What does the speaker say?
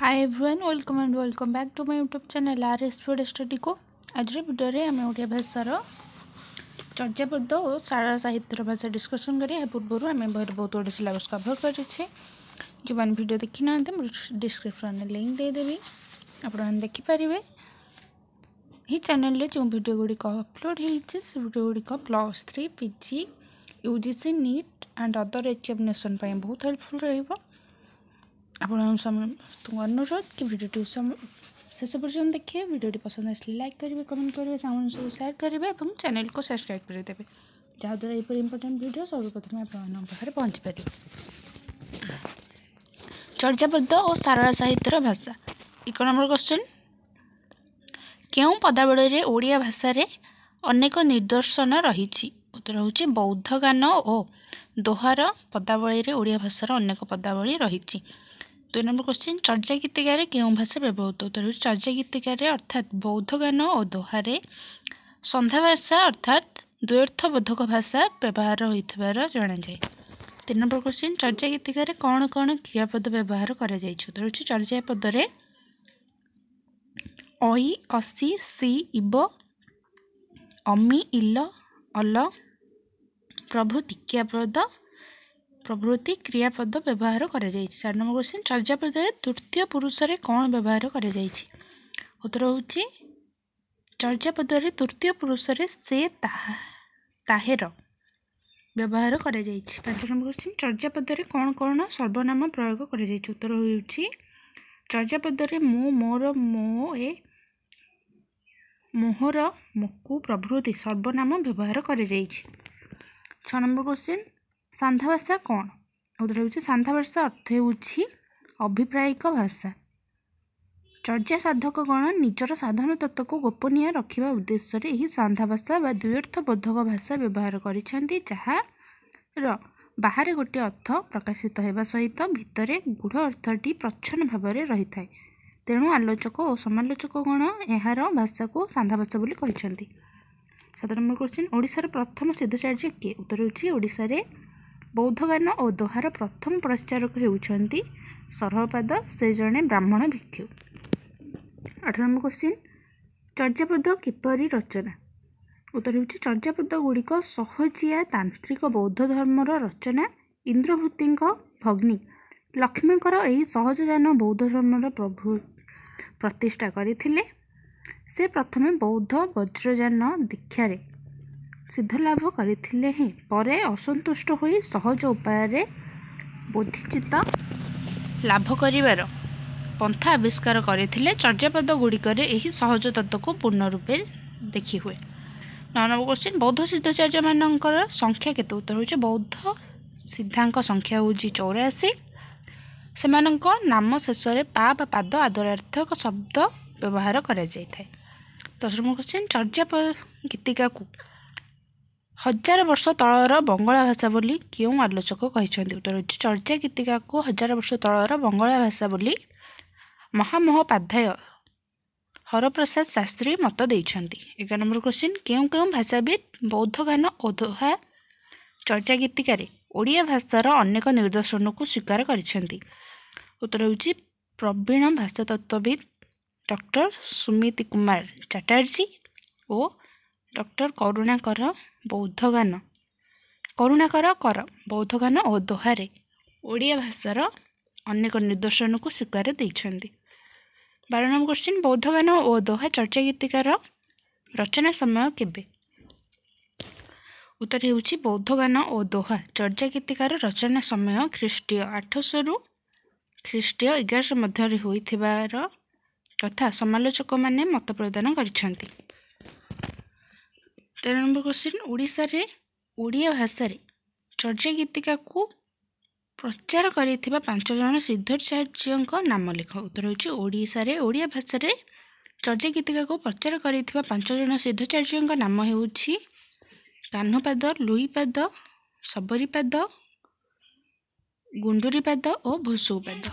Hi everyone welcome back to my YouTube channel RS food study को आज video रे आम ओडिया भाषार चर्यापद और सारा साहित्य भाषा डिस्कसन करें। पूर्व आम बहुत गुड सिलेबस कभर कर जो मैंने वीडियो देखी ना डिस्क्रिप्शन में लिंक देदेवी आपने देखिपारे। यही चैनल जो वीडियो गुड़िक अपलोड होती से वीडियो गुड़िक +3 PG UGC NEET and other examination बहुत हेल्पफुल रहिबो। आपण समस्त अनुरोध कि वीडियो शेष पर्यटन देखिए। वीडियो पसंद आसले लाइक करेंगे, कमेंट करेंगे, सामान सब शेयर करेंगे और चैनल को सब्सक्राइब करदेवे जहाँद्वारा यह इंपोर्टेंट वीडियो सर्वप्रथम आपके पाखे पहुँची पार। चर्यापद और सारला साहित्यर भाषा 1 नंबर क्वेश्चन क्यों पदावली ओडिया भाषा रे अनेक निदर्शन रही। उत्तर होची बौद्ध गान और दोहार पदावली रे ओडिया भाषार अनेक पदावली रही। 2 नंबर क्वेश्चन चर्या गीतिकार क्यों भाषा व्यवहृत। उत्तर चर्या गीतिकार अर्थात बौद्ध गान और दोहारे संध्या भाषा अर्थात द्व्यर्थबोधक भाषा व्यवहार होइथिबार जणा जाय। 3 नंबर क्वेश्चन चर्या गीतिकार कौन कौन क्रियापद व्यवहार करा जायछि। उत्तर चर्या पद रे अई असि सी इब अमी इल अल प्रभृति क्रियापद व्यवहार करा जायछि। 4 नंबर क्वेश्चन चर्यापद तृतीय पुरुष रे कौन व्यवहार करा जायछि। उत्तर होछि चर्यापद तृतीय पुरुष रे से ताहेर व्यवहार करा जायछि। 5 नंबर क्वेश्चन चर्यापद कौन कौन सर्वनाम प्रयोग करा जायछि। उत्तर होछि चर्यापद मो मोर मो ए मोहर मकु प्रभृति सर्वनाम व्यवहार करा जायछि। 6 नंबर क्वेश्चन सांध्या भाषा कौन। उत्तर होछि सांध्या भाषा अर्थ होछि अभिप्रायिक भाषा। चर्या साधक गण निजर साधारण तत्व को गोपनीय रखिबा उद्देश्य रे एही सांध्या भाषा बा द्व्यर्थबोधक भाषा व्यवहार करिसेंती जहाँ बाहर गोटे अर्थ प्रकाशित होगा सहित भितर गूढ़ अर्थटी प्रच्छन्न भाव में रही है। तेणु आलोचक और समालोचक गण यार भाषा को सांध्या भाषा बोली कहिसेंती। 7 नंबर क्वेश्चन ओडिशार प्रथम सिद्धचार्य किए। उत्तर होछि ओडिशा रे बौद्ध गान और दोहार प्रथम प्रचारक होउछंती सरहपाद से जड़े ब्राह्मण भिक्षु। 8 नंबर क्वेश्चन चर्यापद किपरि रचना। उत्तर होछि चर्यापद गुड़िक सहजिया तांत्रिक बौद्ध धर्मर रचना। इंद्रभूति भग्नी लक्ष्मीकर यही सहजजान बौद्ध धर्मर प्रभु प्रतिष्ठा करथिले। से प्रथमे बौद्ध वज्रयान दीक्षार सिद्धलाभ करथिले ही परे असंतुष्ट होई सहज उपाय बोधिचित लाभ करिवार पंथा आविष्कार करथिले। चर्यापद गुड़िकर यही सहज तत्व को पूर्ण रूपे देखि हुए। 9 नंबर क्वेश्चन बौद्ध सिद्धाचार्य मानकर संख्या केते। उत्तर होछि बौद्ध सिद्धांक संख्या होछि 84। सेमानक नाम शेष रे पा बा पाद आदरार्थक शब्द व्यवहार करा जाय थाए। 10 नंबर क्वेश्चन चर्या गीतिका को 1000 वर्ष तलर बंगला भाषा बोली क्यों आलोचक कहिसेंती। उत्तर होछि चर्या गीतिका को 1000 वर्ष तलर बंगला भाषा बोली महामहोपाध्याय हरप्रसाद शास्त्री मत देइछंती। 11 नंबर क्वेश्चन केउं केउं भाषाविद बौद्ध गान और दोहा चर्या गीतिकार ओडिया भाषार अनेक निदर्शन को स्वीकार करिसेंती। उत्तर होछि प्रवीण भाषा तत्वविद डॉक्टर सुमित कुमार चटर्जी और डॉक्टर करुणाकर बौद्ध गान और दोहारे ओडिया भाषार अनेक निदर्शन को स्वीकार देइछंती। 12 नंबर क्वेश्चन बौद्ध गान और दोहा चर्या गीतिकार रचना समय केबे। उत्तर होछि बौद्ध गान और दोहा चर्या गीतिकार रचना समय ख्रीष्टीय 800 रु ख्रीष्टीय 1100 मध्य होइथिबार कथा समालोचक माने मत प्रदान करिसेंती। 13 नंबर क्वेश्चन ओडिशा रे ओडिया भाषा रे चर्या गीतिका को प्रचार करिथिबा 5 जन सिद्धचार्य नाम लिख। उत्तर होछि ओडिशा रे ओडिया भाषा रे चर्या गीतिका को प्रचार करिथिबा 5 जन सिद्धचार्य नाम हेउछि कान्हपाद लुईपाद सबरीपाद गुंडुरीपाद और भूसुपाद।